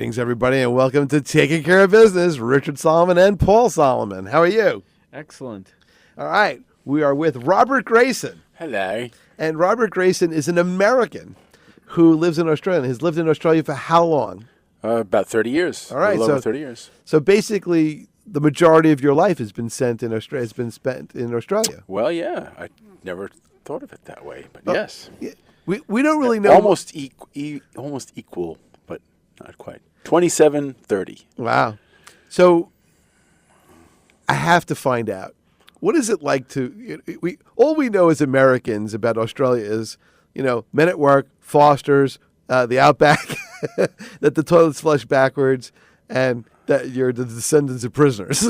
Greetings, everybody, and welcome to Taking Care of Business. Richard Solomon and Paul Solomon. How are you? Excellent. All right. We are with Robert Grayson. Hello. And Robert Grayson is an American who lives in Australia. Has lived in Australia for how long? About 30 years. All right. Over 30 years. So basically, the majority of your life has been spent in Australia. Well, yeah. I never thought of it that way, but yes. Yeah. We don't really know. Almost equal, but not quite. 27, 30. Wow. So I have to find out. What is it like to all we know as Americans about Australia is, men at work, Fosters, the Outback, that the toilets flush backwards, and that you're the descendants of prisoners.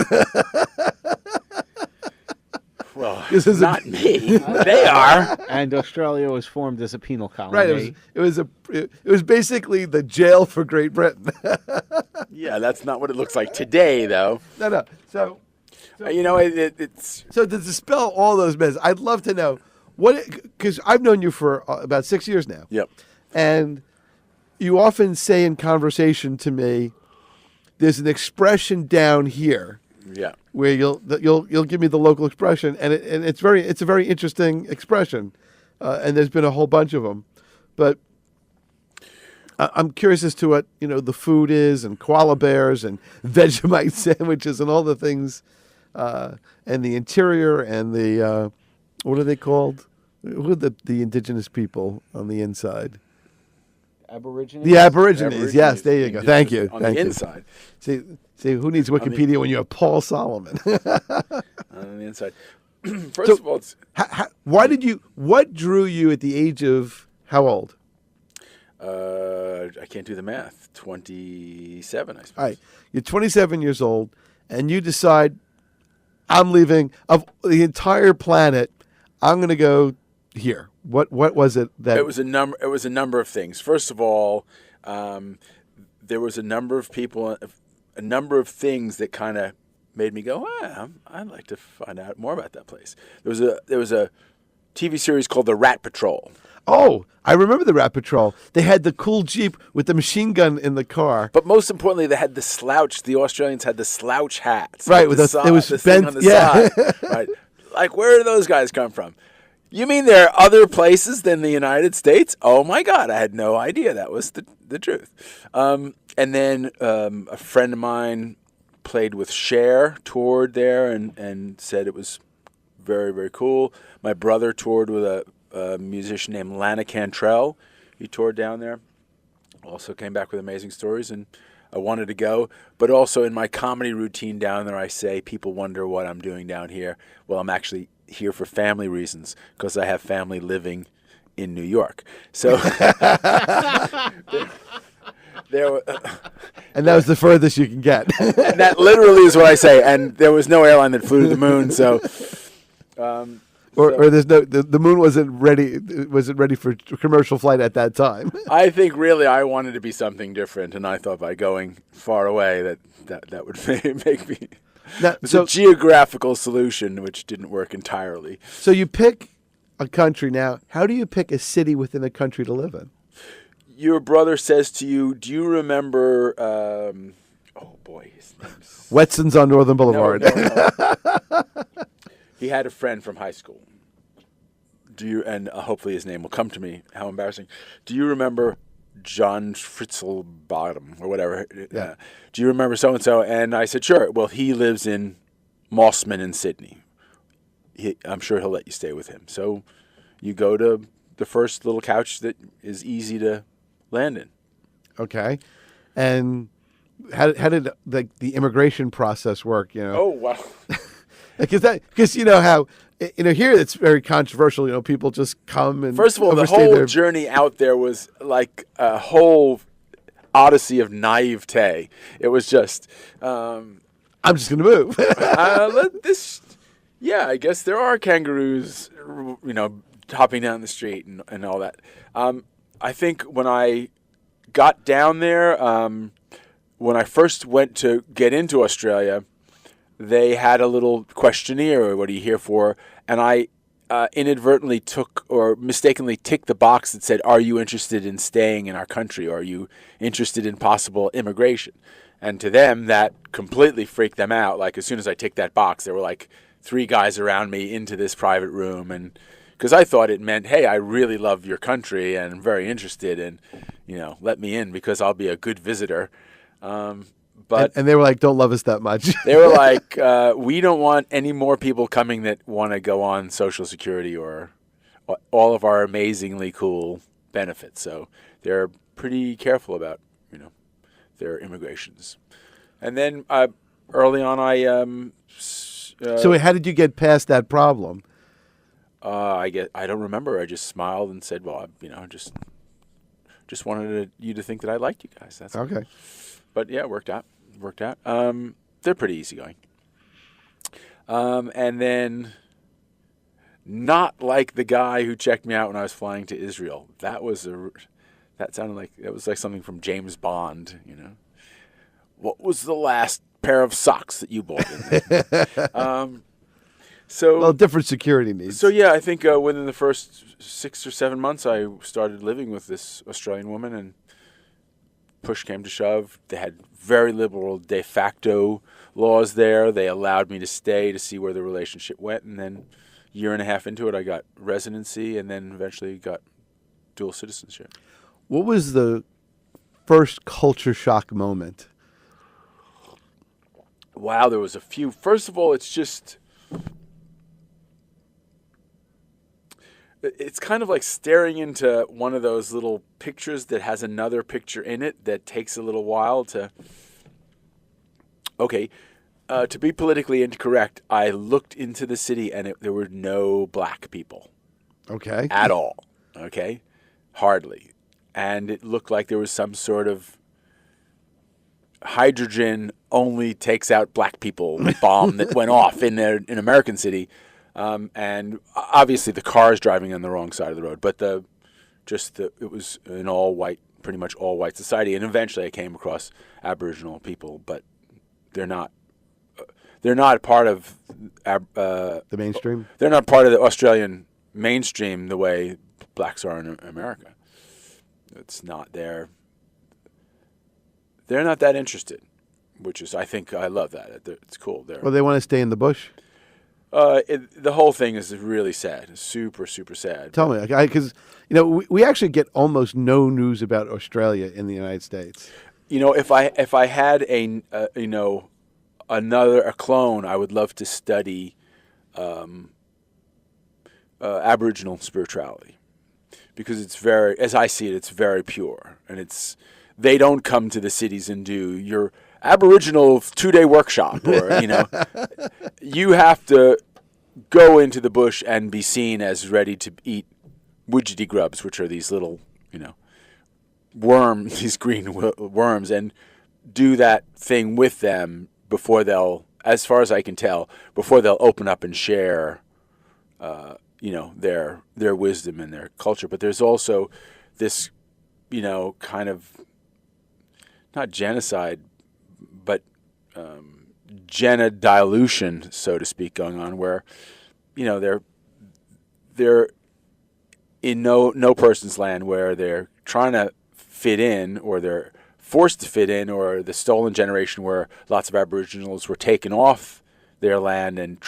Well, not me. They are. And Australia was formed as a penal colony. Right. It was basically the jail for Great Britain. Yeah, that's not what it looks like today, though. No. So it's so to dispel all those myths, I'd love to know because I've known you for about 6 years now. Yep. And you often say in conversation to me, there's an expression down here. Yeah. Where you'll give me the local expression, and it's a very interesting expression, and there's been a whole bunch of them, but I'm curious as to what the food is, and koala bears, and Vegemite sandwiches, and all the things, and the interior, and the what are they called? Who are the indigenous people on the inside? Aborigines? The Aborigines. Yes, there you go. Thank you. On the inside. See, who needs Wikipedia when you have Paul Solomon? On the inside. First of all, it's... What drew you at the age of how old? I can't do the math. 27, I suppose. All right. You're 27 years old, and you decide, I'm leaving of the entire planet. I'm going to go here. What was it that... It was a number of things. First of all, there was a number of people... a number of things that kind of made me go, I'd like to find out more about that place. There was a TV series called The Rat Patrol. Oh, I remember The Rat Patrol. They had the cool Jeep with the machine gun in the car. But most importantly, they had the slouch. The Australians had the slouch hats. Right, with it was bent on the side. Right. Like, where do those guys come from? You mean there are other places than the United States? Oh, my God. I had no idea that was the truth. And then a friend of mine played with Cher, toured there, and said it was very, very cool. My brother toured with a musician named Lana Cantrell. He toured down there. Also came back with amazing stories, and I wanted to go. But also in my comedy routine down there, I say, people wonder what I'm doing down here. Well, I'm actually here for family reasons because I have family living in New York. So... and that was the furthest you can get. And that literally is what I say. And there was no airline that flew to the moon, so... Or there's no the moon wasn't ready for commercial flight at that time. I think really I wanted to be something different, and I thought by going far away that would make me... It's a geographical solution, which didn't work entirely. So you pick a country now. How do you pick a city within a country to live in? Your brother says to you, do you remember, his name's... Wetson's on Northern Boulevard. No. He had a friend from high school. And hopefully his name will come to me. How embarrassing. Do you remember John Fritzelbottom or whatever? Yeah. Do you remember so-and-so? And I said, sure. Well, he lives in Mossman in Sydney. I'm sure he'll let you stay with him. So you go to the first little couch that is easy to land in. Okay. And how did the immigration process work? Oh, wow. Because you know how here it's very controversial. People just come and first of all, the whole journey out there was like a whole odyssey of naivete. It was just I'm just going to move. I guess there are kangaroos, hopping down the street and all that. I think when I got down there, when I first went to get into Australia, they had a little questionnaire, what are you here for? And I inadvertently took or mistakenly ticked the box that said, "Are you interested in staying in our country? Or are you interested in possible immigration?" And to them, that completely freaked them out. Like, as soon as I ticked that box, there were like 3 guys around me into this private room, and because I thought it meant, "Hey, I really love your country and I'm very interested, and let me in because I'll be a good visitor." But and they were like, "Don't love us that much." they were like, "We don't want any more people coming that want to go on Social Security or all of our amazingly cool benefits." So they're pretty careful about, their immigrations. And then early on, So how did you get past that problem? I don't remember. I just smiled and said, "Well, just wanted you to think that I liked you guys." That's Okay. But yeah, it worked out. They're pretty easygoing. And then, not like the guy who checked me out when I was flying to Israel. That sounded like it was like something from James Bond. What was the last pair of socks that you bought in there? Well, different security needs. So yeah, I think within the first 6 or 7 months, I started living with this Australian woman, and push came to shove. They had very liberal de facto laws there. They allowed me to stay to see where the relationship went, and then a year and a half into it, I got residency, and then eventually got dual citizenship. What was the first culture shock moment? Wow, there was a few. First of all, it's kind of like staring into one of those little pictures that has another picture in it that takes a little while to... Okay, to be politically incorrect, I looked into the city and there were no black people. Okay. At all. Okay? Hardly. And it looked like there was some sort of hydrogen only takes out black people bomb that went off in an American city. And obviously the car is driving on the wrong side of the road, but it was an all white, pretty much all white society. And eventually I came across Aboriginal people, but they're not part of The mainstream? They're not part of the Australian mainstream the way blacks are in America. It's not there. They're not that interested, which is, I think, I love that. It's cool. Well, they want to stay in the bush? The whole thing is really sad. Super, super sad. Tell me, because we actually get almost no news about Australia in the United States. If I had a clone, I would love to study Aboriginal spirituality, because it's very, as I see it, it's very pure, and they don't come to the cities and do your Aboriginal 2-day workshop, or you have to go into the bush and be seen as ready to eat widgety grubs, which are these little worms, these green worms, and do that thing with them before they'll, as far as I can tell, before they'll open up and share their wisdom and their culture. But there's also this kind of, not genocide, but genodilution, so to speak, going on, where they're in no person's land, where they're trying to fit in, or they're forced to fit in, or the stolen generation, where lots of Aboriginals were taken off their land and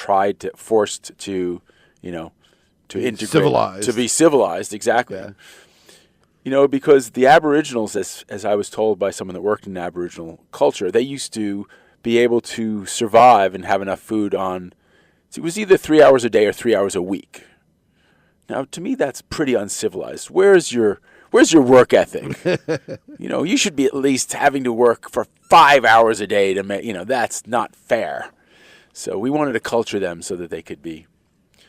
forced to integrate, civilized, to be civilized, exactly. Yeah. Because the Aboriginals, as I was told by someone that worked in Aboriginal culture, they used to be able to survive and have enough food on, it was either 3 hours a day or 3 hours a week. Now, to me, that's pretty uncivilized. Where's your work ethic? You should be at least having to work for 5 hours a day to make, that's not fair. So we wanted to culture them so that they could be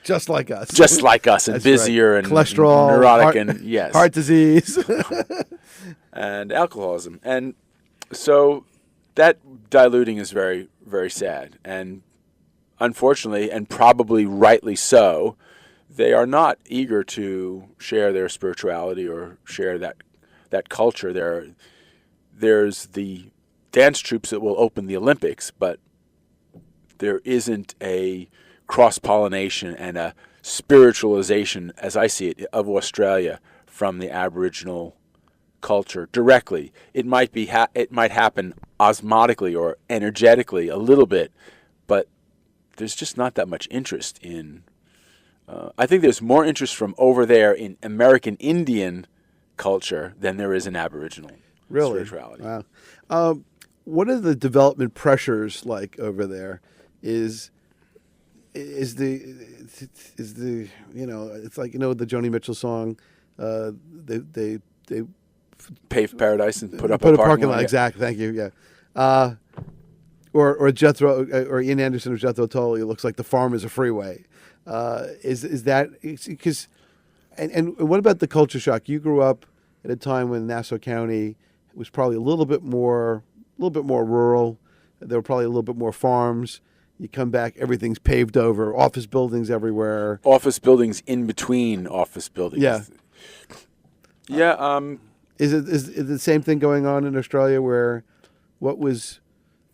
just like us. Just like us, and busier, right. And cholesterol, neurotic, heart disease, and alcoholism. And so that diluting is very, very sad. And unfortunately, and probably rightly so, they are not eager to share their spirituality or share that culture. There's the dance troops that will open the Olympics, but there isn't a cross-pollination and a spiritualization, as I see it, of Australia from the Aboriginal culture directly. It might be it might happen osmotically or energetically a little bit, but there's just not that much interest in. I think there's more interest from over there in American Indian culture than there is in Aboriginal spirituality. Wow. What are the development pressures like over there? Is the it's like the Joni Mitchell song, they Paved paradise and put a parking lot. Yeah. Exactly. Thank you. Yeah. Or Jethro or Ian Anderson or Jethro Tull. It looks like the farm is a freeway. Is that because? And what about the culture shock? You grew up at a time when Nassau County was probably a little bit more rural. There were probably a little bit more farms. You come back, everything's paved over, office buildings everywhere. Office buildings in between office buildings. Yeah. Yeah. Is it the same thing going on in Australia where what was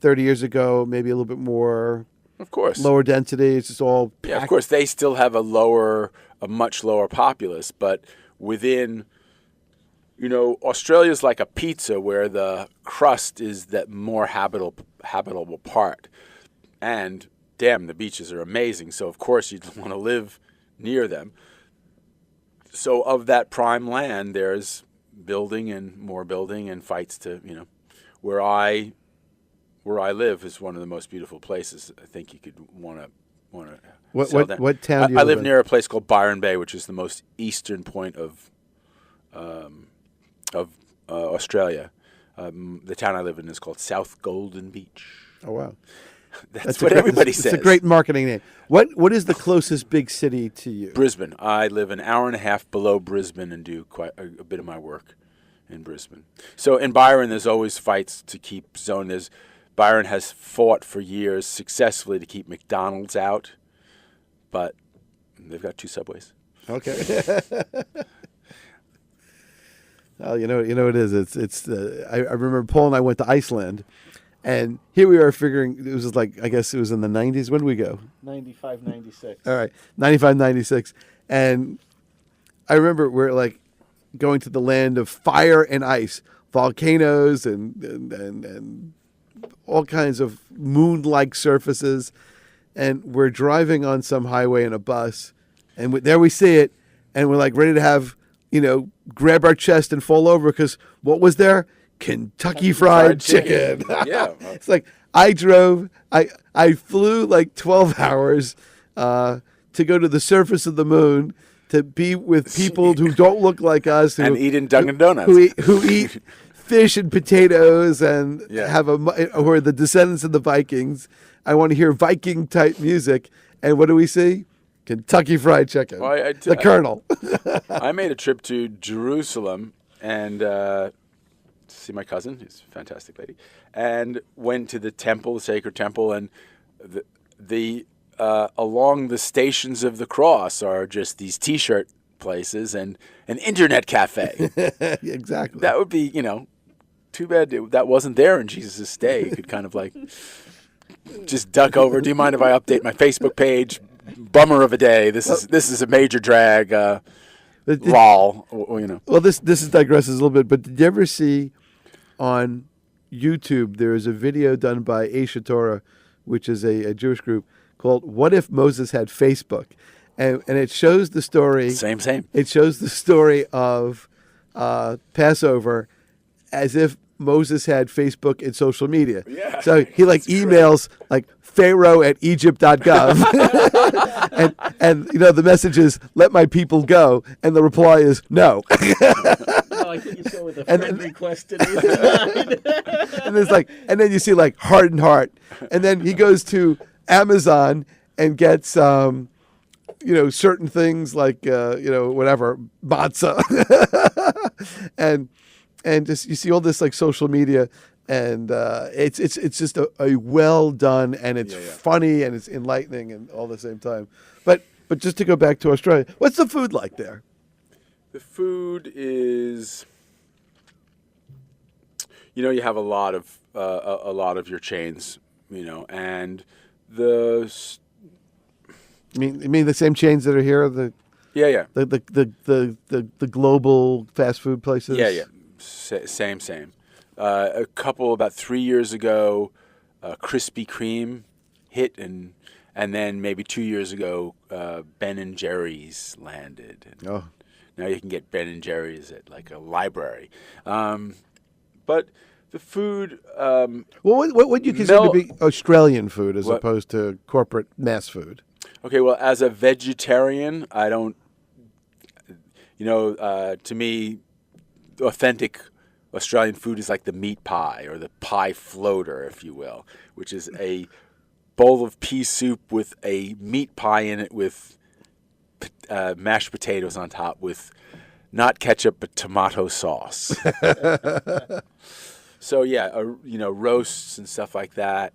30 years ago maybe a little bit more, of course, lower density? It's just all packed. Yeah, of course. They still have a much lower populace, but within, Australia's like a pizza where the crust is that more habitable part. And damn, the beaches are amazing. So of course you'd want to live near them. So of that prime land, there's building and more building and fights to, where I live is one of the most beautiful places. I think you could want to What town do you I live live in? near a place called Byron Bay, which is the most eastern point of Australia. The town I live in is called South Golden Beach. Oh wow. That's what everybody says. It's a great marketing name. What is the closest big city to you? Brisbane. I live an hour and a half below Brisbane and do quite a bit of my work in Brisbane. So in Byron, there's always fights to keep zone. Byron has fought for years successfully to keep McDonald's out, but they've got 2 subways. Okay. Well, you know it is. It's. I remember Paul and I went to Iceland. And here we are figuring, it was like, I guess it was in the 90s. When did we go? 95, 96. All right, 95, 96. And I remember we're like going to the land of fire and ice, volcanoes and all kinds of moon-like surfaces. And we're driving on some highway in a bus. And there we see it. And we're like ready to have, grab our chest and fall over because what was there? Kentucky Fried Chicken. Yeah. It's like I flew like 12 hours to go to the surface of the moon to be with people who don't look like us. And eat in Dunkin' Donuts. Who eat fish and potatoes and who are the descendants of the Vikings. I want to hear Viking type music. And what do we see? Kentucky Fried Chicken. Well, the Colonel. I made a trip to Jerusalem and see my cousin, who's a fantastic lady, and went to the temple, the sacred temple, and the along the stations of the cross are just these T-shirt places and an internet cafe. Exactly. That would be, too bad that wasn't there in Jesus' day. You could kind of like just duck over. Do you mind if I update my Facebook page? Bummer of a day. This is a major drag. Lol. Well, this digresses a little bit, but did you ever see on YouTube there is a video done by Aisha Torah, which is a Jewish group, called "What If Moses Had Facebook," and it shows the story. Same. It shows the story of Passover as if Moses had Facebook and social media. Yeah, so he emails like pharaoh@egypt.gov and the message is let my people go and the reply is no. I think you saw with a friend request in his mind. and then you see hardened heart, and then he goes to Amazon and gets certain things like whatever matzah and just you see all this social media, and it's just a well done, and it's funny and it's enlightening and all at the same time. But just to go back to Australia, what's the food like there? The food is, you have a lot of your chains, and You mean the same chains that are here? Yeah. The global fast food places? Yeah. Same. A couple about 3 years ago, Krispy Kreme hit, and then maybe 2 years ago, Ben and Jerry's landed. And now you can get Ben and Jerry's at like a library. But the food. Well, what would you consider to be Australian food as opposed to corporate mass food? Okay, well, as a vegetarian, I don't. To me, authentic Australian food is like the meat pie or the pie floater, if you will, which is a bowl of pea soup with a meat pie in it with mashed potatoes on top with not ketchup but tomato sauce. So roasts and stuff like that.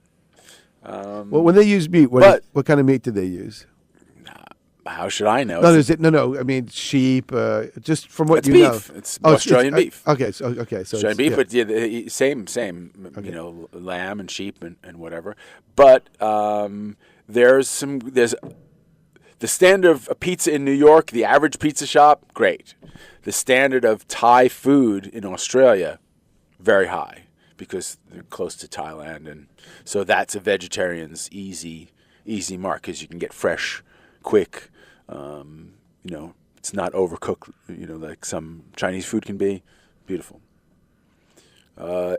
Well, when they use meat, what kind of meat do they use? How should I know? No. I mean, sheep. Just from what you know, it's Australian beef. Okay, so Australian beef, but same. Okay. Lamb and sheep and whatever. But there's the standard of a pizza in New York. The average pizza shop, great. The standard of Thai food in Australia, very high because they're close to Thailand, and so that's a vegetarian's easy mark because you can get fresh, quick. It's not overcooked, like some Chinese food can be. Beautiful.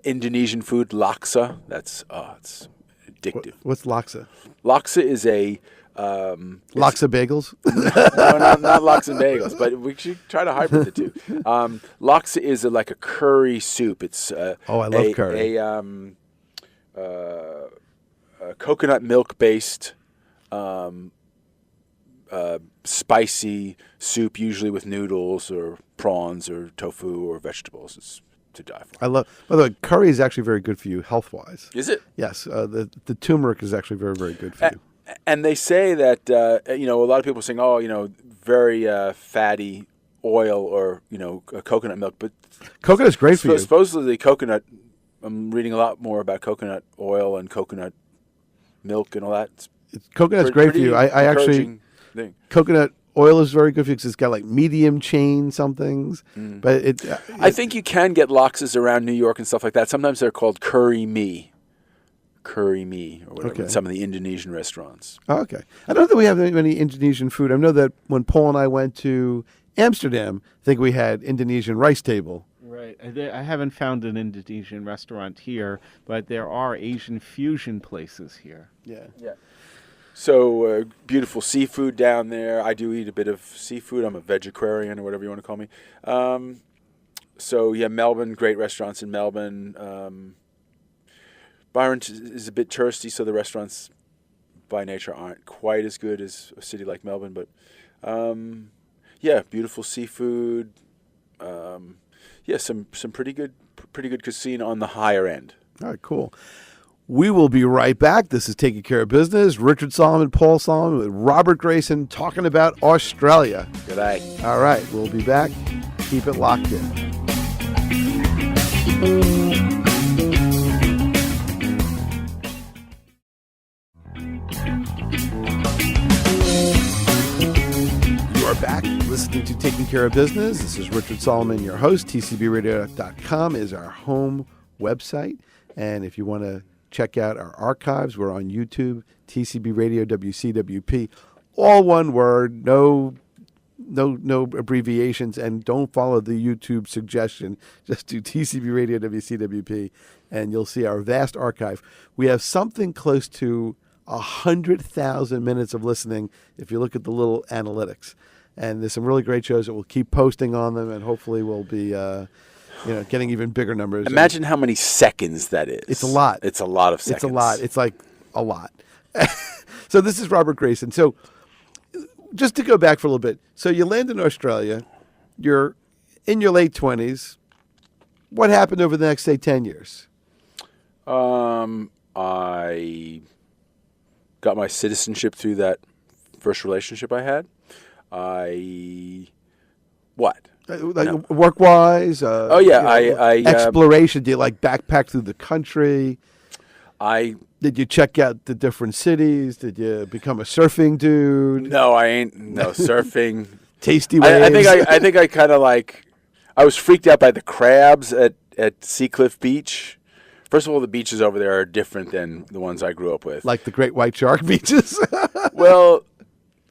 Indonesian food, laksa. It's addictive. What's laksa? Laksa is a... laksa bagels? No, not laksa and bagels, but we should try to hybrid the two. Laksa is like a curry soup. It's I love curry. A coconut milk-based... spicy soup, usually with noodles or prawns or tofu or vegetables. It's to die for. By the way, curry is actually very good for you health-wise. Is it? Yes. The turmeric is actually very, very good for you. And they say that, a lot of people are saying, very fatty oil or, coconut milk. But coconut's great for you. Supposedly coconut, I'm reading a lot more about coconut oil and coconut milk and all that. Coconut's great for you. I actually... thing. Coconut oil is very good for you because it's got like medium chain somethings. But I think you can get laksas around New York and stuff like that. Sometimes they're called curry mee or whatever in some of the Indonesian restaurants. Oh, okay. I don't know that we have any Indonesian food. I know that when Paul and I went to Amsterdam, I think we had Indonesian rice table. Right. I haven't found an Indonesian restaurant here, but there are Asian fusion places here. Yeah. So beautiful seafood down there. I do eat a bit of seafood. I'm a vegetarian or whatever you want to call me. Melbourne, great restaurants in Melbourne. Byron is a bit touristy, so the restaurants by nature aren't quite as good as a city like Melbourne. But beautiful seafood. Some pretty good cuisine on the higher end. All right, cool. We will be right back. This is Taking Care of Business. Richard Solomon, Paul Solomon, with Robert Grayson talking about Australia. Good night. All right, we'll be back. Keep it locked in. You are back listening to Taking Care of Business. This is Richard Solomon, your host. TCBRadio.com is our home website. And if you want to check out our archives, we're on YouTube, TCBRadioWCWP, all one word, no abbreviations, and don't follow the YouTube suggestion. Just do TCBRadioWCWP, and you'll see our vast archive. We have something close to 100,000 minutes of listening if you look at the little analytics. And there's some really great shows that we'll keep posting on them, and hopefully we'll be getting even bigger numbers. Imagine how many seconds that is. It's a lot. It's a lot of seconds. It's a lot. It's like a lot. So this is Robert Grayson. So just to go back for a little bit. So you land in Australia. You're in your late 20s. What happened over the next, say, 10 years? I got my citizenship through that first relationship I had. What? Work-wise? I exploration. Do you like backpack through the country? Did you check out the different cities? Did you become a surfing dude? No, I ain't. No surfing. Tasty waves? I think I kind of like. I was freaked out by the crabs at Seacliff Beach. First of all, the beaches over there are different than the ones I grew up with. Like the Great White Shark beaches? Well,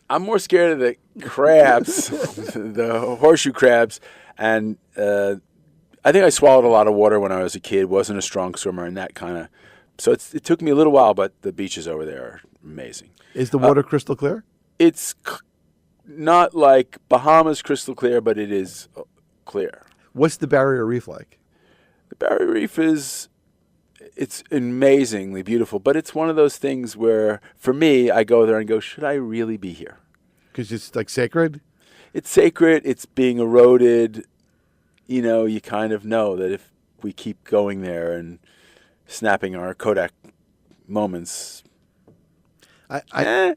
I'm more scared of the crabs, the horseshoe crabs, and I think I swallowed a lot of water when I was a kid. Wasn't a strong swimmer, and that kind of. So it took me a little while, but the beaches over there are amazing. Is the water crystal clear? It's not like Bahamas crystal clear, but it is clear. What's the Barrier Reef like? The Barrier Reef it's amazingly beautiful, but it's one of those things where, for me, I go there and go, should I really be here? Because it's like sacred? It's sacred. It's being eroded. You know, you kind of know that if we keep going there and snapping our Kodak moments. I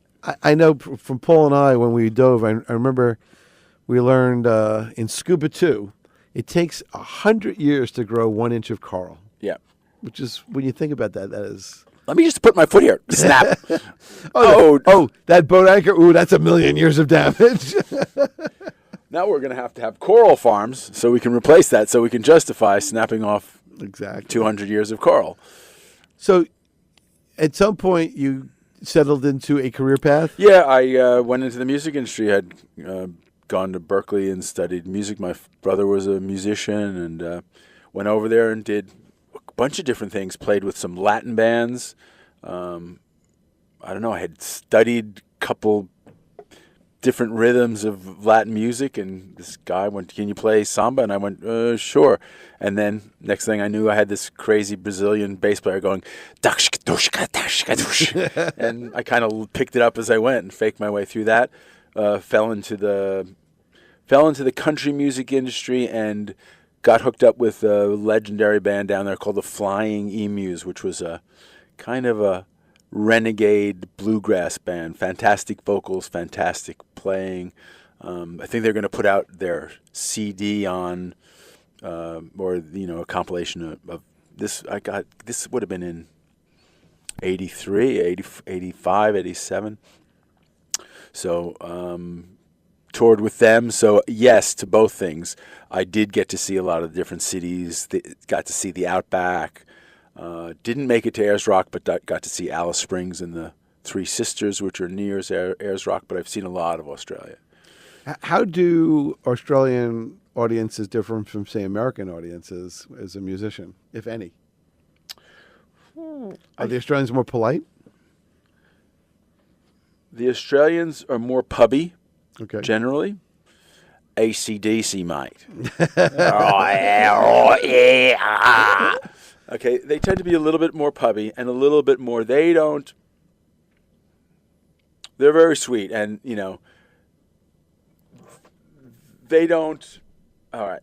know from Paul and I, when we dove, I remember we learned in Scuba 2, it takes 100 years to grow 1 inch of coral. Yeah. Which is, when you think about that, that is... Let me just put my foot here. Snap. That boat anchor. Ooh, that's 1,000,000 years of damage. Now we're going to have coral farms so we can replace that, so we can justify snapping off exactly 200 years of coral. So at some point you settled into a career path? Yeah, I went into the music industry. I had gone to Berkeley and studied music. My brother was a musician, and went over there and did a bunch of different things, played with some Latin bands. I don't know, I had studied a couple different rhythms of Latin music, and this guy went, can you play samba? And I went, sure. And then next thing I knew, I had this crazy Brazilian bass player going, and I kind of picked it up as I went and faked my way through that. Fell into the country music industry and got hooked up with a legendary band down there called the Flying Emus, which was a kind of a renegade bluegrass band. Fantastic vocals, fantastic playing. I think they're going to put out their CD on, or a compilation of this. This would have been in 83, 85, 87. So toured with them. So yes, to both things. I did get to see a lot of different cities. Got to see the Outback. Didn't make it to Ayers Rock, but got to see Alice Springs and the Three Sisters, which are near Ayers Rock. But I've seen a lot of Australia. How do Australian audiences differ from, say, American audiences as a musician, if any? Are the Australians more polite? The Australians are more pubby, okay, generally. AC/DC might. Oh, yeah. Okay, they tend to be a little bit more pubby and a little bit more. They're very sweet, and, they don't. All right.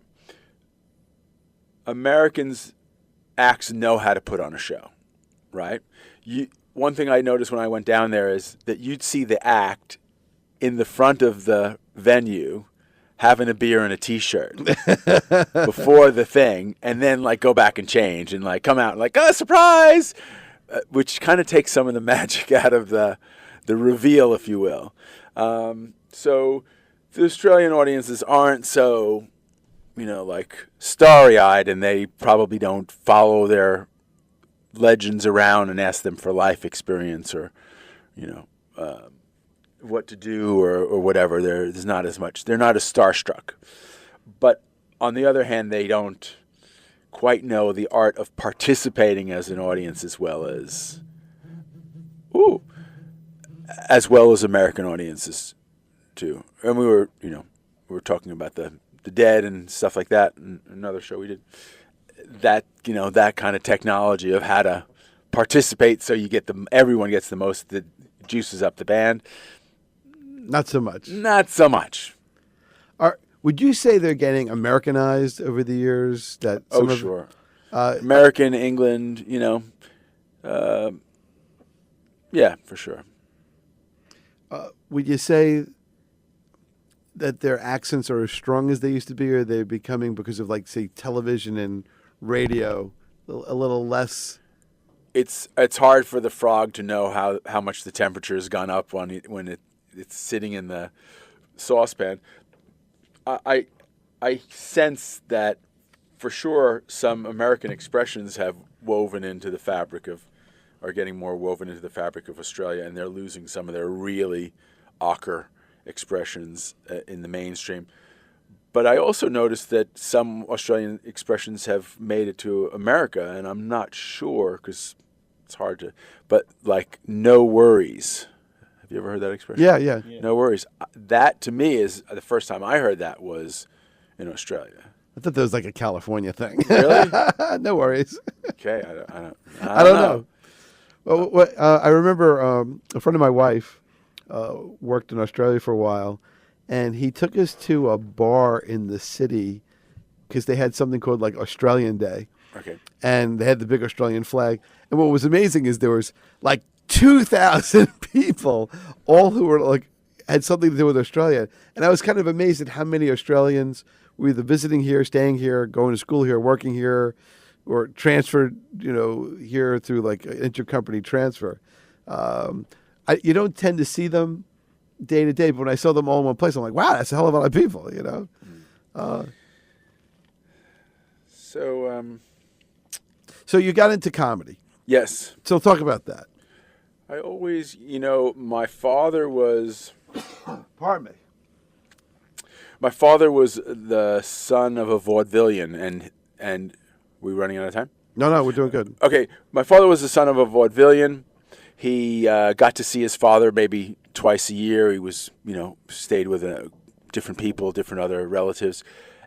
Americans acts know how to put on a show, right? One thing I noticed when I went down there is that you'd see the act in the front of the venue having a beer and a T-shirt before the thing, and then go back and change and come out and oh, surprise, which kind of takes some of the magic out of the reveal, if you will. So the Australian audiences aren't so, starry-eyed, and they probably don't follow their legends around and ask them for life experience or, what to do or whatever. There's not as much. They're not as starstruck. But on the other hand, they don't quite know the art of participating as an audience as well as American audiences too. And we were talking about the Dead and stuff like that in another show we did. That that kind of technology of how to participate so everyone gets the most, that juices up the band. Not so much. Not so much. Would you say they're getting Americanized over the years? Sure. American, England, yeah, for sure. Would you say that their accents are as strong as they used to be, or they're becoming, because of say television and radio, a little less it's hard for the frog to know how much the temperature has gone up when it's sitting in the saucepan. I sense that for sure some American expressions have woven into the fabric of, are getting more woven into the fabric of Australia, and they're losing some of their really ochre expressions in the mainstream. But I also noticed that some Australian expressions have made it to America, and I'm not sure because it's hard to. But like no worries. Have you ever heard that expression? Yeah. No worries. That to me is the first time I heard that was in Australia. I thought that was like a California thing. Really? No worries. Okay, I don't know. Well, I remember a friend of my wife worked in Australia for a while, and he took us to a bar in the city because they had something called like Australian Day. Okay. And they had the big Australian flag. And what was amazing is there was like 2,000 people, all who were like had something to do with Australia. And I was kind of amazed at how many Australians were either visiting here, staying here, going to school here, working here, or transferred, here through like intercompany transfer. You don't tend to see them day to day, but when I saw them all in one place, I'm like, wow, that's a hell of a lot of people, So you got into comedy. Yes. So talk about that. I always, my father was. Pardon me. My father was the son of a vaudevillian, and we running out of time? No, we're doing good. Okay, my father was the son of a vaudevillian. He got to see his father maybe twice a year. He was, stayed with different people, different other relatives,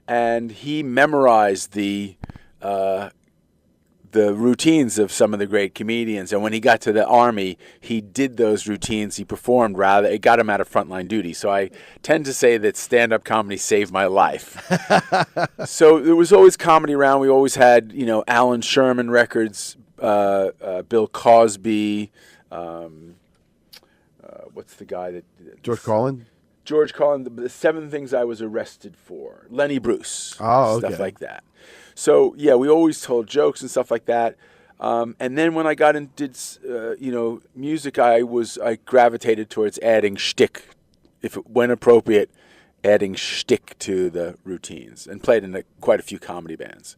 and he memorized the routines of some of the great comedians. And when he got to the Army, he did those routines. He performed rather. It got him out of frontline duty. So I tend to say that stand-up comedy saved my life. So there was always comedy around. We always had, Alan Sherman records, Bill Cosby. What's the guy that... George Carlin? George Carlin, the 7 Things I Was Arrested For. Lenny Bruce. Oh, okay. Stuff like that. So, yeah, we always told jokes and stuff like that. And then when I got into, music, I gravitated towards adding shtick, when appropriate, adding shtick to the routines, and played in quite a few comedy bands,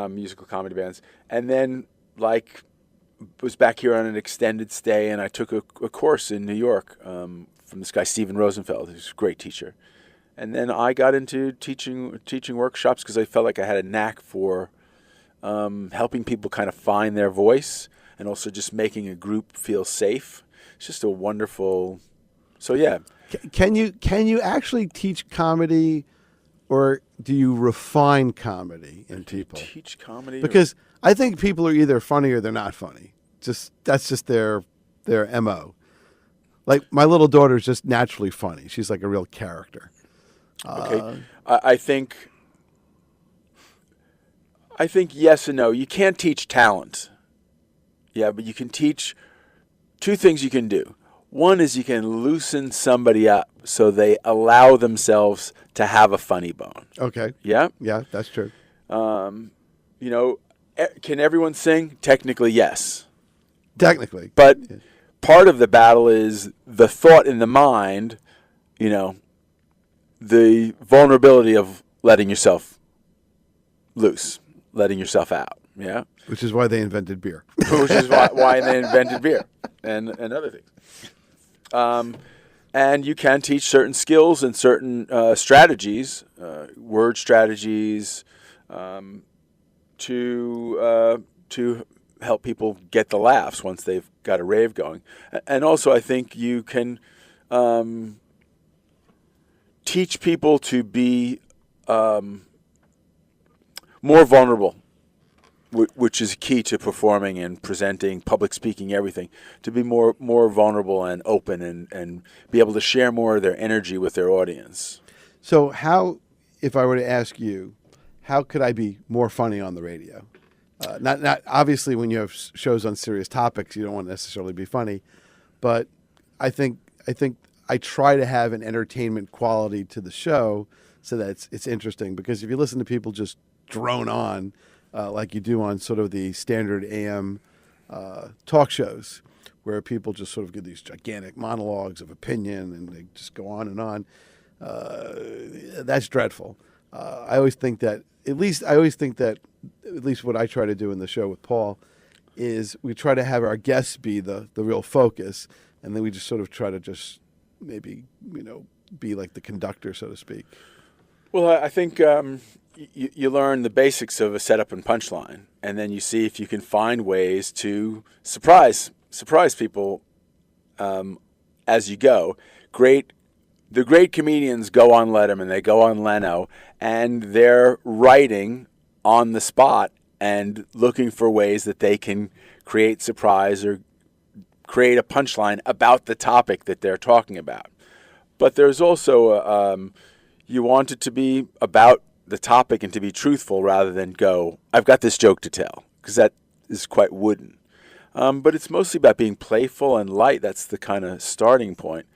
musical comedy bands. And then, was back here on an extended stay, and I took a course in New York from this guy, Steven Rosenfeld, who's a great teacher. And then I got into teaching workshops because I felt like I had a knack for helping people kind of find their voice, and also just making a group feel safe. It's just a wonderful. So yeah. Can you actually teach comedy, or do you refine comedy in people? Teach comedy because I think people are either funny or they're not funny. That's just their MO. Like my little daughter's just naturally funny. She's like a real character. Okay, I think yes and no. You can't teach talent. Yeah, but you can teach 2 things you can do. One is you can loosen somebody up so they allow themselves to have a funny bone. Okay. Yeah? Yeah, that's true. Can everyone sing? Technically, yes. Technically. But part of the battle is the thought in the mind, the vulnerability of letting yourself loose, letting yourself out, yeah? Which is why they invented beer. Which is why they invented beer and other things. And you can teach certain skills and certain strategies, word strategies, to help people get the laughs once they've got a rave going. And also I think you can teach people to be more vulnerable, which is key to performing and presenting, public speaking, everything, to be more vulnerable and open and be able to share more of their energy with their audience. So how, if I were to ask you, how could I be more funny on the radio? Not obviously when you have shows on serious topics, you don't want to necessarily be funny, but I think I try to have an entertainment quality to the show so that it's interesting, because if you listen to people just drone on like you do on sort of the standard AM talk shows where people just sort of give these gigantic monologues of opinion and they just go on and on. That's dreadful. I always think that at least what I try to do in the show with Paul is we try to have our guests be the real focus, and then we just sort of try to just maybe be like the conductor, so to speak. Well, I think you learn the basics of a setup and punchline, and then you see if you can find ways to surprise people as you go. The great comedians go on Letterman, they go on Leno, and they're writing on the spot and looking for ways that they can create surprise or create a punchline about the topic that they're talking about. But there's also you want it to be about the topic and to be truthful rather than go, I've got this joke to tell, because that is quite wooden. But it's mostly about being playful and light. That's the kind of starting point.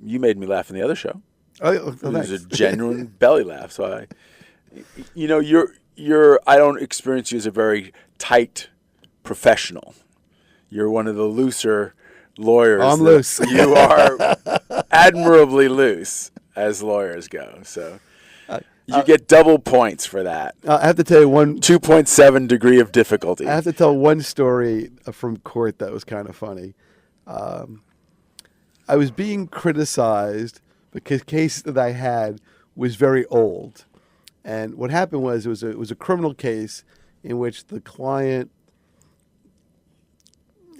You made me laugh in the other show. It was a genuine belly laugh. So I don't experience you as a very tight professional. You're one of the looser lawyers. I'm loose. You are admirably loose as lawyers go. So you get double points for that. I have to tell you 2.7 degree of difficulty. I have to tell one story from court that was kind of funny. I was being criticized because the case that I had was very old. And what happened was it was a criminal case in which the client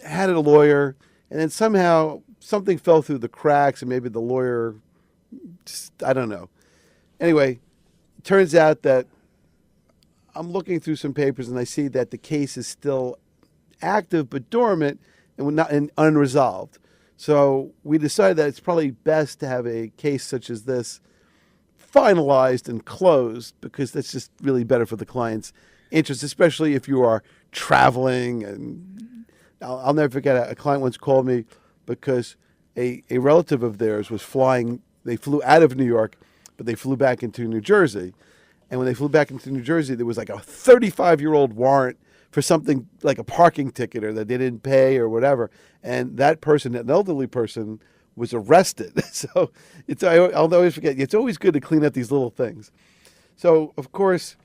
had a lawyer, and then somehow something fell through the cracks, and maybe the lawyer, I don't know. Anyway, it turns out that I'm looking through some papers, and I see that the case is still active but dormant and unresolved. So we decided that it's probably best to have a case such as this finalized and closed, because that's just really better for the client's interest, especially if you are traveling. And I'll never forget, a client once called me because a relative of theirs was flying. They flew out of New York, but they flew back into New Jersey. And when they flew back into New Jersey, there was like a 35-year-old warrant for something like a parking ticket or that they didn't pay or whatever. And that person, an elderly person, was arrested. So I'll always forget, it's always good to clean up these little things. So, of course,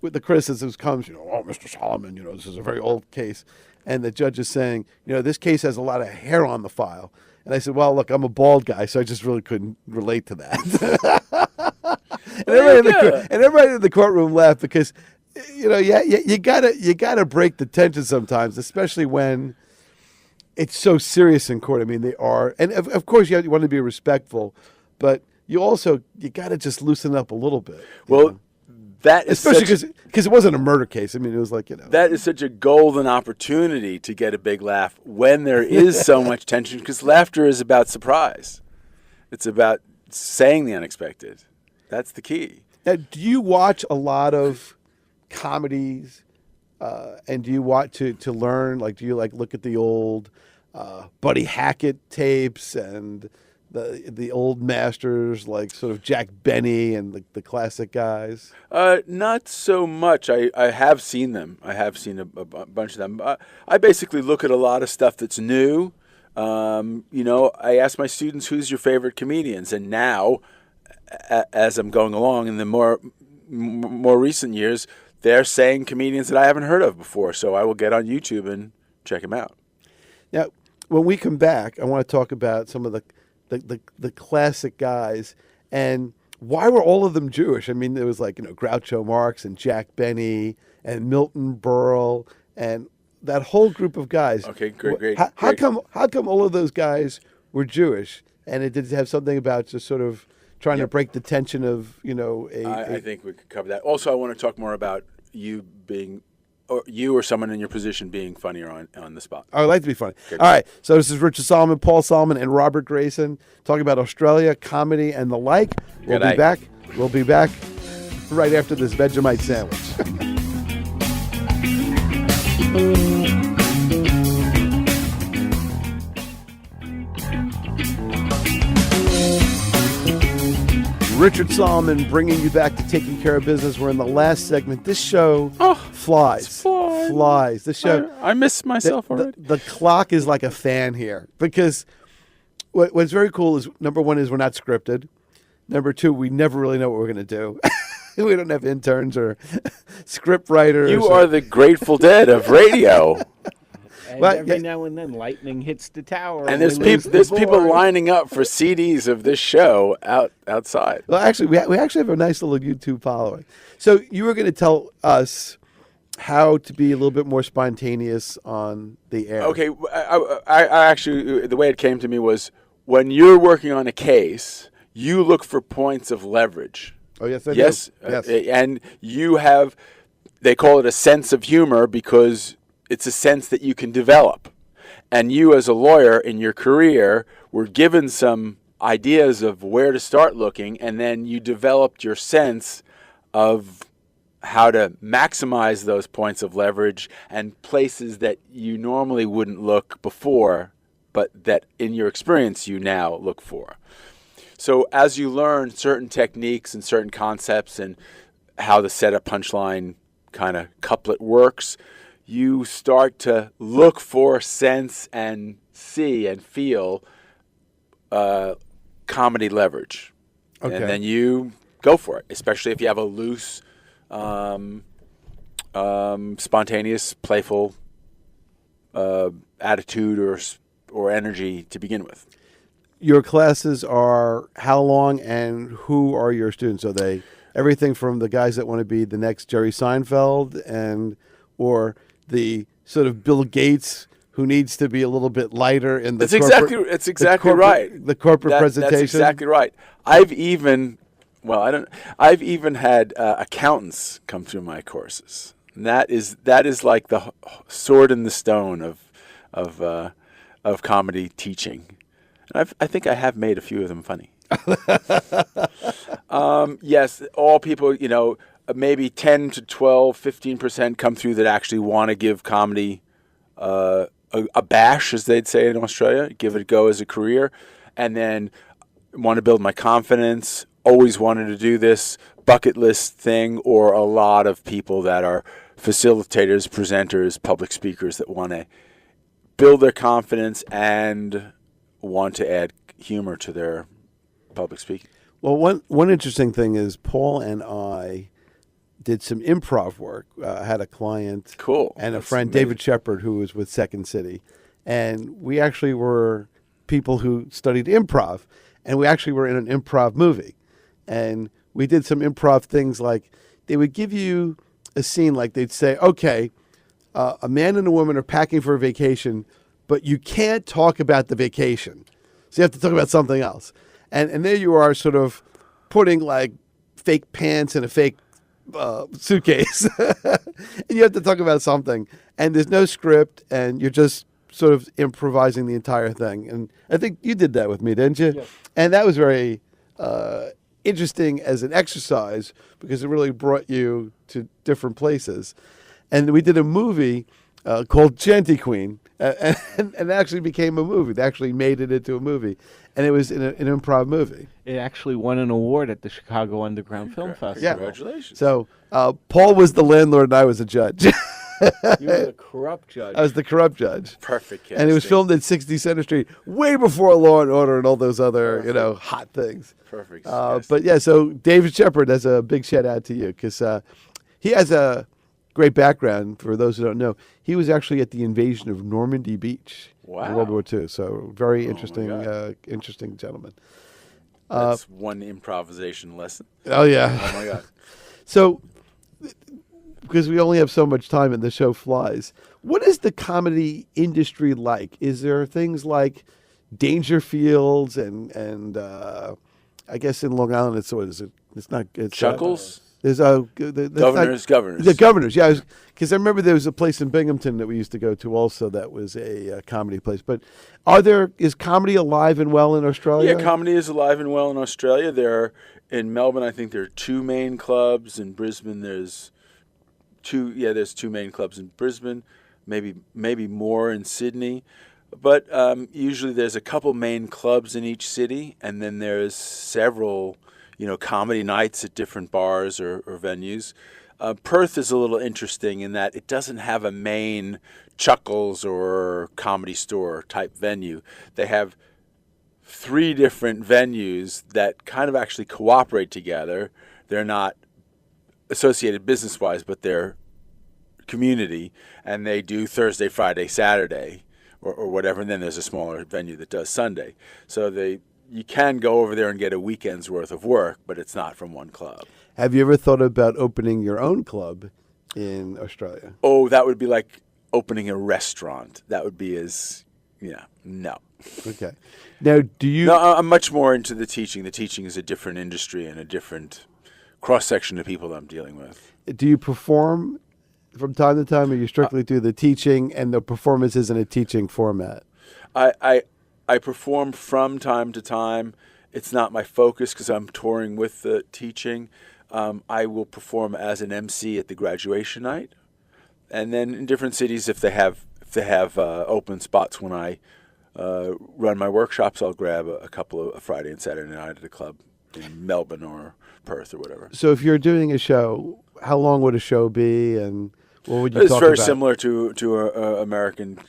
with the criticisms comes, oh, Mr. Solomon, this is a very old case. And the judge is saying, this case has a lot of hair on the file. And I said, well, look, I'm a bald guy, so I just really couldn't relate to that. and everybody in the courtroom laughed because, you gotta break the tension sometimes, especially when it's so serious in court. I mean, they are, and of course you want to be respectful, but you gotta just loosen up a little bit. Well, that is especially because it wasn't a murder case. I mean, it was like that is such a golden opportunity to get a big laugh when there is so much tension, because laughter is about surprise. It's about saying the unexpected. That's the key. Now, do you watch a lot of comedies? And do you want to learn? Like, do you look at the old Buddy Hackett tapes and the old masters, like sort of Jack Benny and the classic guys? Not so much. I have seen them. I have seen a bunch of them. I basically look at a lot of stuff that's new. I ask my students, who's your favorite comedians? And now, as I'm going along in the more recent years, they're saying comedians that I haven't heard of before. So I will get on YouTube and check them out. Now, when we come back, I want to talk about some of the classic guys and why were all of them Jewish? I mean, there was Groucho Marx and Jack Benny and Milton Berle and that whole group of guys. Okay, great. How come all of those guys were Jewish? And it did have something about just sort of trying to break the tension of, I think we could cover that. Also, I want to talk more about you being, or you or someone in your position being funnier on the spot. I would like to be funny. Okay, all right. So this is Richard Solomon, Paul Solomon, and Robert Grayson talking about Australia, comedy, and the like. We'll be back. We'll be back right after this Vegemite sandwich. Richard Solomon bringing you back to Taking Care of Business. We're in the last segment. This show flies. flies. The show. I miss myself already. The clock is like a fan here because what's very cool is, number one, is we're not scripted. Number two, we never really know what we're going to do. We don't have interns or script writers. You are the Grateful Dead of radio. And Well, every yeah. now and then, lightning hits the tower. And we there's lose people the board. lining up for CDs of this show outside. Well, actually, we actually have a nice little YouTube following. So you were going to tell us how to be a little bit more spontaneous on the air. Okay, I actually, the way it came to me was when you're working on a case, you look for points of leverage. Oh, yes, I Yes, do. Yes. and you have, they call it a sense of humor because it's a sense that you can develop. And you as a lawyer in your career were given some ideas of where to start looking, and then you developed your sense of how to maximize those points of leverage and places that you normally wouldn't look before, but that in your experience you now look for. So as you learn certain techniques and certain concepts and how the setup punchline kind of couplet works, you start to look for, sense, and see and feel comedy leverage. Okay. And then you go for it, especially if you have a loose, spontaneous, playful attitude or energy to begin with. Your classes are how long, and who are your students? Are they everything from the guys that want to be the next Jerry Seinfeld, or the sort of Bill Gates who needs to be a little bit lighter in the That's exactly right. The corporate presentation. That's exactly right. I've even had accountants come through my courses. And that is like the sword in the stone of comedy teaching. And I think I have made a few of them funny. Yes, all people, maybe 10 to 12, 15% come through that actually want to give comedy a bash, as they'd say in Australia, give it a go as a career, and then want to build my confidence, always wanted to do this bucket list thing, or a lot of people that are facilitators, presenters, public speakers that want to build their confidence and want to add humor to their public speaking. Well, one interesting thing is Paul and I did some improv work. I had a client, Cool. and a That's friend, amazing. David Shepard, who was with Second City, and we actually were people who studied improv, and we actually were in an improv movie, and we did some improv things like they would give you a scene, like they'd say, okay, a man and a woman are packing for a vacation, but you can't talk about the vacation, so you have to talk about something else. And there you are, sort of putting like fake pants in a fake suitcase, and you have to talk about something. And there's no script, and you're just sort of improvising the entire thing. And I think you did that with me, didn't you? Yes. And that was very interesting as an exercise because it really brought you to different places. And we did a movie called Chanty Queen, and it actually became a movie. They actually made it into a movie, and it was an improv movie. It actually won an award at the Chicago Underground Film Festival. Yeah. Congratulations. So Paul was the landlord, and I was a judge. You were the corrupt judge. I was the corrupt judge. Perfect casting. And it was filmed at 60 Center Street, way before Law and Order and all those other, hot things. Perfect. But yeah, so David Shepard has a big shout out to you because he has a great background. For those who don't know, he was actually at the invasion of Normandy Beach in Wow. World War II. So very my interesting, God. interesting gentleman. That's one improvisation lesson. Oh yeah. Oh my God. So, because we only have so much time and the show flies, what is the comedy industry like? Is there things like Dangerfields and I guess in Long Island it's what is it? It's not. It's Chuckles? There's Governors. The Governors, yeah. Because I remember there was a place in Binghamton that we used to go to also that was a comedy place. But is comedy alive and well in Australia? Yeah, comedy is alive and well in Australia. In Melbourne, I think there are two main clubs. In Brisbane, there's two main clubs in Brisbane, maybe more in Sydney. But usually there's a couple main clubs in each city, and then there's several comedy nights at different bars or venues. Perth is a little interesting in that it doesn't have a main Chuckles or Comedy Store type venue. They have 3 different venues that kind of actually cooperate together. They're not associated business-wise, but they're community, and they do Thursday, Friday, Saturday, or whatever, and then there's a smaller venue that does Sunday. So you can go over there and get a weekend's worth of work, but it's not from one club. Have you ever thought about opening your own club in Australia? Oh, that would be like opening a restaurant. That would be no. Okay. Now, do you... No, I'm much more into the teaching. The teaching is a different industry and a different cross-section of people I'm dealing with. Do you perform from time to time, or you strictly do the teaching and the performance is in a teaching format? I perform from time to time. It's not my focus because I'm touring with the teaching. I will perform as an MC at the graduation night, and then in different cities, if they have open spots when I run my workshops, I'll grab a couple of Friday and Saturday night at a club in Melbourne or Perth or whatever. So if you're doing a show, how long would a show be, and what would you It's talk very about? similar to American.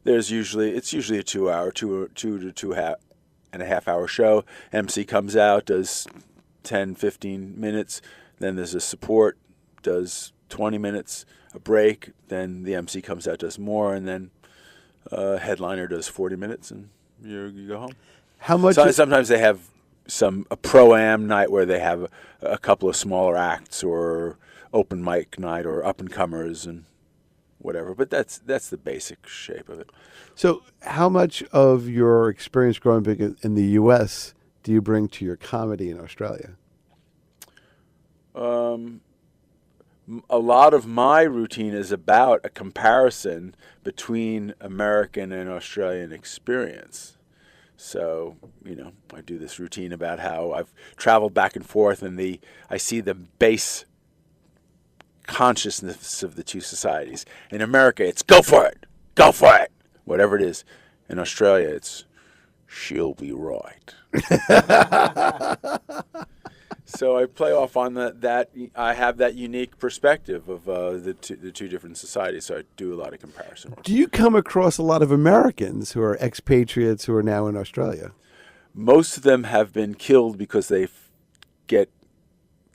It's usually a 2 hour, 2 to 2.5 hour show. MC comes out, does 10, 15 minutes. Then there's a support, does 20 minutes, a break. Then the MC comes out, does more, and then headliner does 40 minutes, and you go home. How much? Sometimes they have a pro-am night where they have a couple of smaller acts, or open mic night, or up-and-comers and whatever. But that's the basic shape of it. So how much of your experience growing big in the U.S. do you bring to your comedy in Australia? A lot of my routine is about a comparison between American and Australian experience. So, I do this routine about how I've traveled back and forth, and I see the base consciousness of the two societies. In America, it's go for it, whatever it is. In Australia, it's she'll be right. So I play off on that. I have that unique perspective of the two different societies. So I do a lot of comparison work. Do you come across a lot of Americans who are expatriates who are now in Australia? Most of them have been killed because they get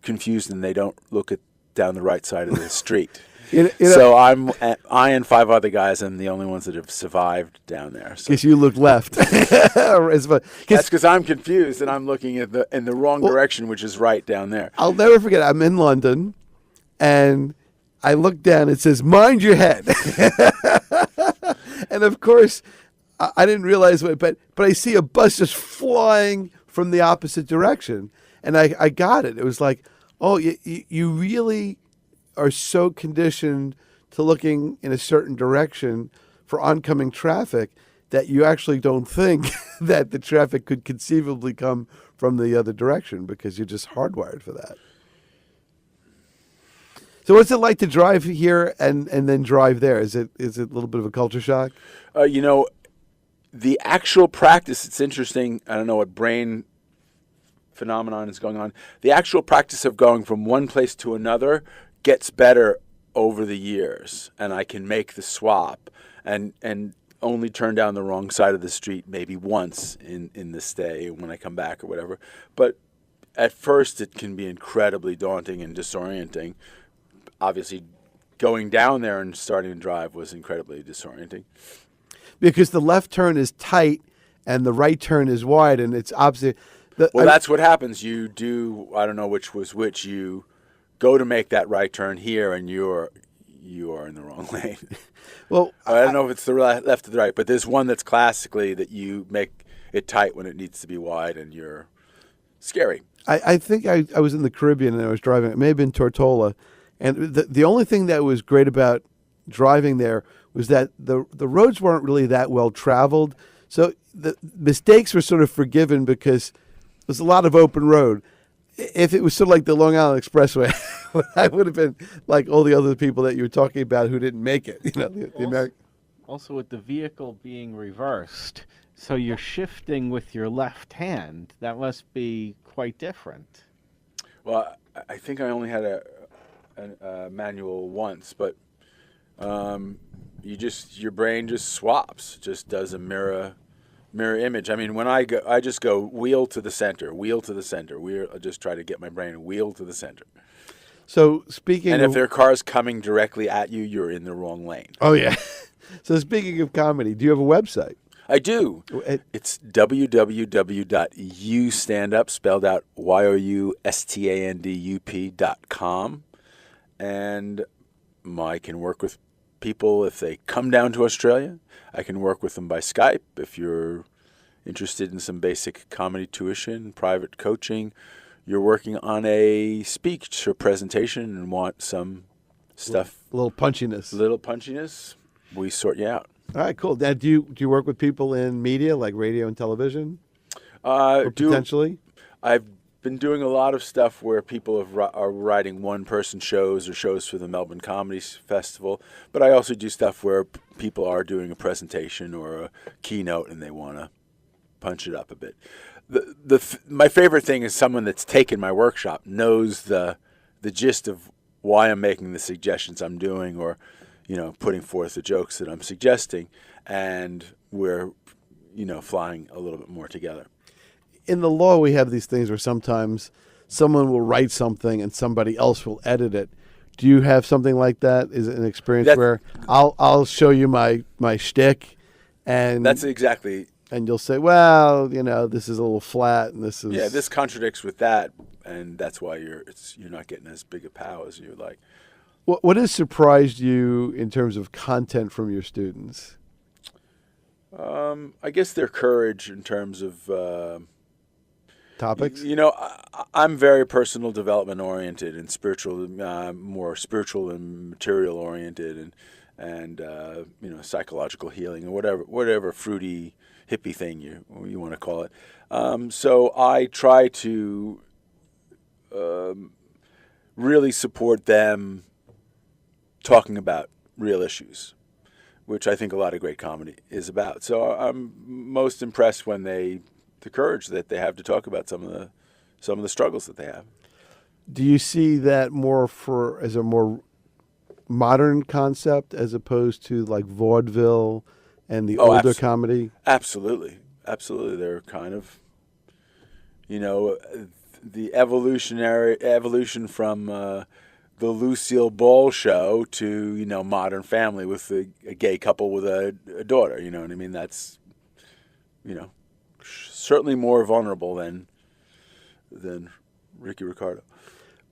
confused and they don't look down the right side of the street. So I and 5 other guys am the only ones that have survived down there. Because you look left. That's because I'm confused and I'm looking in the wrong direction, which is right down there. I'll never forget. I'm in London, and I look down. It says, "Mind your head." And of course, I didn't realize what, but I see a bus just flying from the opposite direction, and I got it. It was like, oh, you really are so conditioned to looking in a certain direction for oncoming traffic that you actually don't think that the traffic could conceivably come from the other direction because you're just hardwired for that. So what's it like to drive here and then drive there? Is it a little bit of a culture shock? The actual practice, it's interesting. I don't know what brain phenomenon is going on. The actual practice of going from one place to another gets better over the years, and I can make the swap and only turn down the wrong side of the street maybe once in the stay when I come back or whatever. But at first it can be incredibly daunting and disorienting. Obviously, going down there and starting to drive was incredibly disorienting. Because the left turn is tight and the right turn is wide, and it's opposite. That's what happens. You do, I don't know which was which, you go to make that right turn here, and you are in the wrong lane. Well, I don't know if it's the left or the right, but there's one that's classically that you make it tight when it needs to be wide, and you're scary. I think I was in the Caribbean and I was driving. It may have been Tortola, and the only thing that was great about driving there was that the roads weren't really that well traveled, so the mistakes were sort of forgiven because there's a lot of open road. If it was sort of like the Long Island Expressway, I would have been like all the other people that you were talking about who didn't make it. The American. Also, with the vehicle being reversed, so you're shifting with your left hand. That must be quite different. Well, I think I only had manual once, but your brain just swaps, just does a mirror image. I mean, when I just go wheel to the center. I just try to get my brain wheel to the center. So speaking And of, if there are cars coming directly at you, you're in the wrong lane. oh yeah. So speaking of comedy, do you have a website? I do. It's www.ustandup, spelled out youstandup.com. And I can work with people if they come down to Australia. I can work with them by Skype if you're interested in some basic comedy tuition, private coaching. You're working on a speech or presentation and want some stuff. A little punchiness. We sort you out. All right, cool. Now, do you work with people in media like radio and television? Or potentially? I've been doing a lot of stuff where people are writing one-person shows or shows for the Melbourne Comedy Festival, but I also do stuff where people are doing a presentation or a keynote and they want to punch it up a bit. My favorite thing is someone that's taken my workshop knows the gist of why I'm making the suggestions I'm doing, or putting forth the jokes that I'm suggesting, and we're flying a little bit more together. In the law, we have these things where sometimes someone will write something and somebody else will edit it. Do you have something like that? Is it an experience where I'll show you my shtick, and that's exactly, and you'll say, well, this is a little flat, and this is this contradicts with that, and that's why you're not getting as big a pow as you'd like. What has surprised you in terms of content from your students? I guess their courage in terms of topics. I'm very personal development oriented and spiritual, more spiritual and material oriented, and psychological healing, or whatever fruity hippie thing you want to call it. So I try to really support them talking about real issues, which I think a lot of great comedy is about. So I'm most impressed when the courage that they have to talk about some of the struggles that they have. Do you see that more as a more modern concept as opposed to like vaudeville and the older comedy? Absolutely. They're kind of, the evolution from the Lucille Ball show to Modern Family with a gay couple with a daughter. You know what I mean? That's certainly more vulnerable than Ricky Ricardo.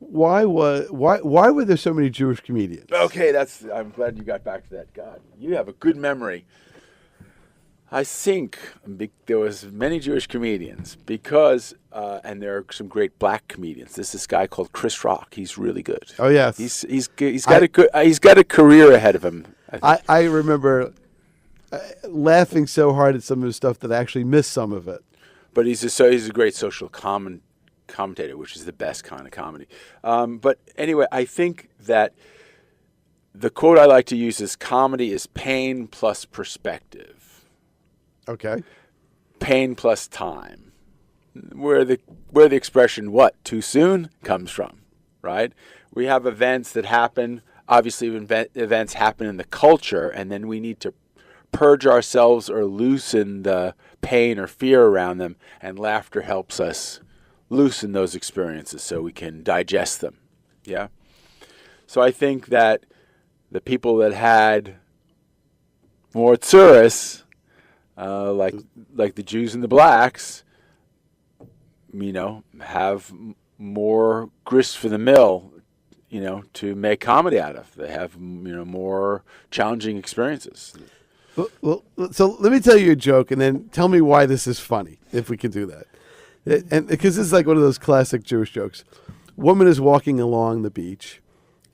Why were there so many Jewish comedians? Okay, I'm glad you got back to that. God, you have a good memory. I think there was many Jewish comedians because, and there are some great black comedians. There's this guy called Chris Rock. He's really good. Oh yes, he's got a career ahead of him. I remember laughing so hard at some of his stuff that I actually missed some of it. But he's a great social commentator, which is the best kind of comedy. But anyway, I think that the quote I like to use is comedy is pain plus perspective. Okay. Pain plus time, where the expression "what too soon" comes from, right? We have events that happen. Obviously, events happen in the culture, and then we need to purge ourselves or loosen the pain or fear around them, and laughter helps us loosen those experiences so we can digest them. Yeah. So I think that the people that had more tsuris, like the Jews and the blacks, have more grist for the mill, to make comedy out of. They have, more challenging experiences. Well, so let me tell you a joke, and then tell me why this is funny, if we can do that. And because this is like one of those classic Jewish jokes. Woman is walking along the beach,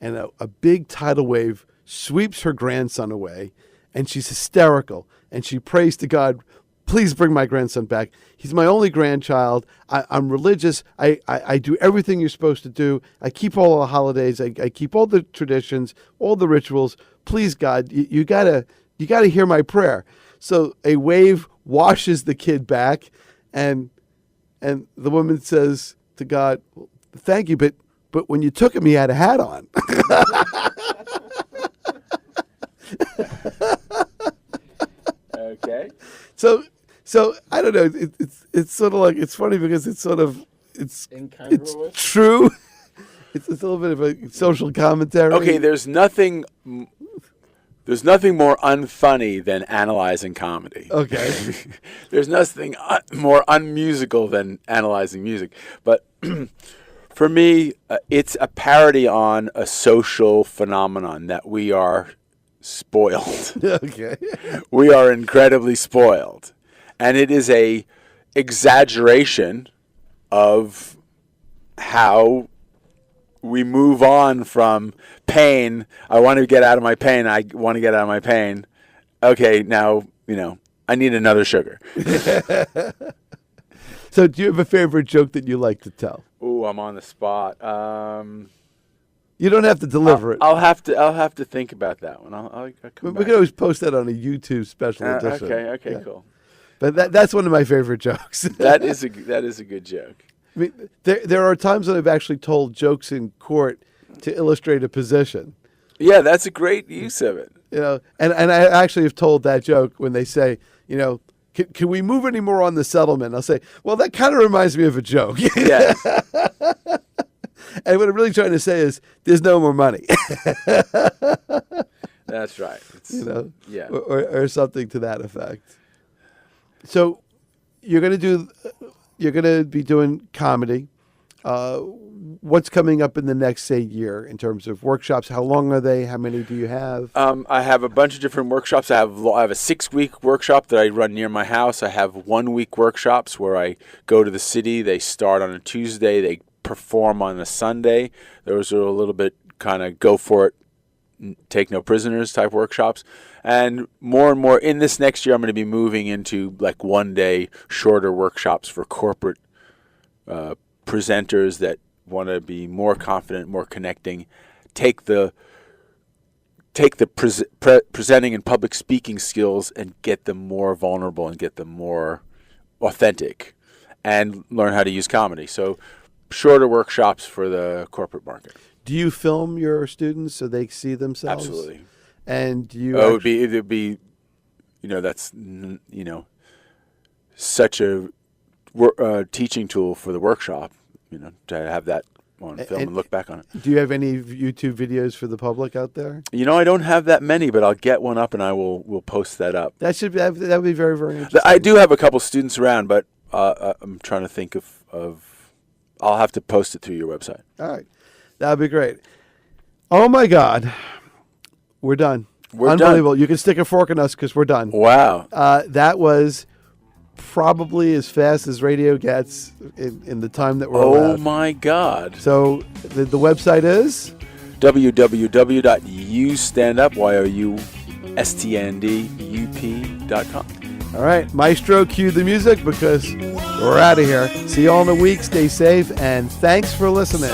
and a big tidal wave sweeps her grandson away, and she's hysterical, and she prays to God, please bring my grandson back. He's my only grandchild. I'm religious. I do everything you're supposed to do. I keep all the holidays. I keep all the traditions, all the rituals. Please, God, you gotta hear my prayer. So a wave washes the kid back, and the woman says to God, thank you, but but when you took him, he had a hat on. Okay. So I don't know. It's sort of like, it's funny because it's sort of it's Incongruous? true. It's a little bit of a social commentary. Okay, there's nothing more unfunny than analyzing comedy. Okay. There's nothing more unmusical than analyzing music. But for me, it's a parody on a social phenomenon that we are spoiled. Okay. We are incredibly spoiled. And it is a exaggeration of how we move on from pain. I want to get out of my pain. I want to get out of my pain. Okay, now, I need another sugar. So do you have a favorite joke that you like to tell? Ooh, I'm on the spot. You don't have to deliver it. I'll have to think about that one. I'll come We back. can always post that on a YouTube special edition. Okay, Yeah. cool. But that's one of my favorite jokes. That is a good joke. I mean, there are times when I've actually told jokes in court to illustrate a position. Yeah, that's a great use of it. And I actually have told that joke when they say, can we move any more on the settlement? I'll say, well, that kind of reminds me of a joke. Yes. And what I'm really trying to say is, there's no more money. That's right. Yeah. or something to that effect. So you're going to be doing comedy. What's coming up in the next, say, year in terms of workshops? How long are they? How many do you have? I have a bunch of different workshops. I have a 6-week workshop that I run near my house. I have 1-week workshops where I go to the city. They start on a Tuesday. They perform on a Sunday. Those are a little bit kind of go for it, take no prisoners type workshops. And more in this next year, I'm going to be moving into like 1-day shorter workshops for corporate presenters that want to be more confident, more connecting, take the presenting and public speaking skills and get them more vulnerable and get them more authentic and learn how to use comedy. So shorter workshops for the corporate market. Do you film your students so they see themselves? Absolutely. And you it'd be that's such a teaching tool for the workshop, to have that on film and look back on it. Do you have any YouTube videos for the public out there? I don't have that many, but I'll get one up and we'll post that up. That would be very, very interesting. I do have a couple students around, but I'm trying to think of I'll have to post it through your website. All right. That would be great. Oh, my God. We're done. We're Unbelievable. done. You can stick a fork in us because we're done. Wow. That was probably as fast as radio gets in the time that we're allowed. Oh, my God. So the website is? www.youstandupyoustandup.com. All right. Maestro, cue the music because we're out of here. See you all in a week. Stay safe. And thanks for listening.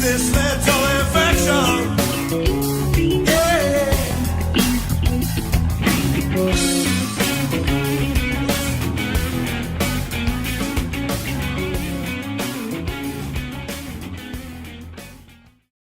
This mental infection